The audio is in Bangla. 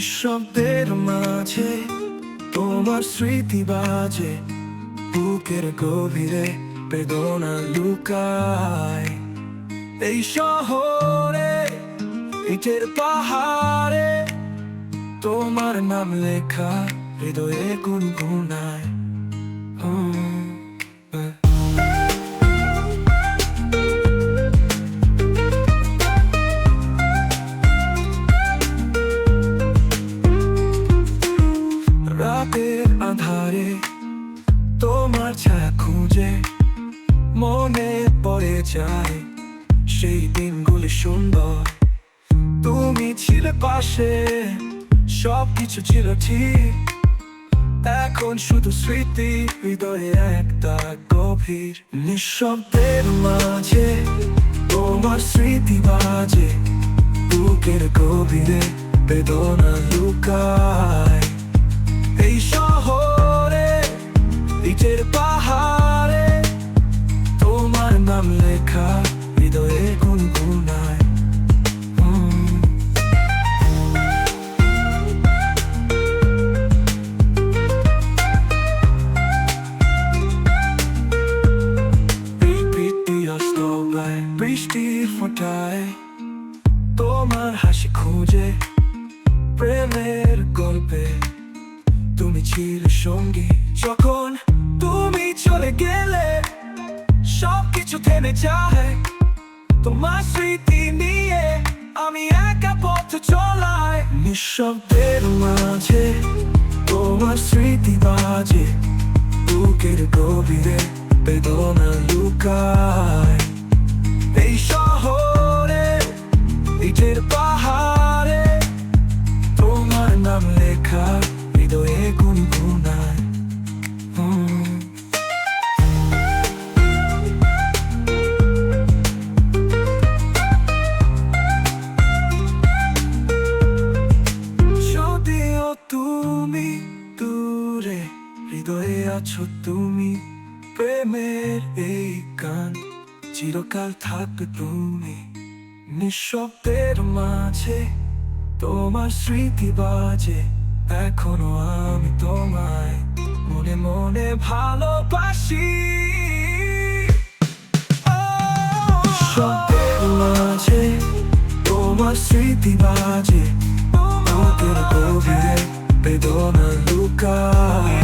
নিঃশব্দের মাঝে তোমার স্মৃতি বাজে, বুকের গভীরে বেদনা লুকায়। এই শহরে ইটের পাহাড়ে তোমার নাম লেখা হৃদয়ে গুনগুনায়। রাতের আধারে তোমার ছায়া খুঁজে মনে পড়ে যায় সেই দিনগুলি সুন্দর। তুমি ছিলে পাশে, সবকিছু ছিল ঠিক। এখন শুধু স্মৃতি হৃদয়ে একটা গভীর। নিঃশব্দের মাঝে তোমার স্মৃতি বাজে, বুকের গভীরে বেদনা লুকায়। এই শহরে ইটের পাহাড়ে তোমার নাম লেখা হৃদয়ে গুনগুনায়। বৃষ্টির ফোঁটায় তোমার হাসি খুঁজে প্রেমের গল্পে তুমি ছিলে সঙ্গী। যখন তুমি চলে গেলে সবকিছু থেমে যায়। তোমার স্মৃতি নিয়ে আমি একা পথ চলাই। নিঃশব্দের মাঝে তোমার স্মৃতি বাজে, বুকের গভীরে বেদনা লুকায়। এই শহরে ইটের পাহাড়ে তোমার নাম লেখা হৃদয়ে গুনগুনায়। যদিও তুমি দূরে, হৃদয়ে আছো তুমি। প্রেমের এই গান চিরকাল থাকবে তুমি। নিঃশব্দের মাঝে তোমার স্মৃতি বাজে, এখনো আমি তোমায় মনে মনে ভালোবাসি। নিঃশব্দের মাঝে তোমার স্মৃতি বাজে, বুকের গভীরে বেদনা লুকায়।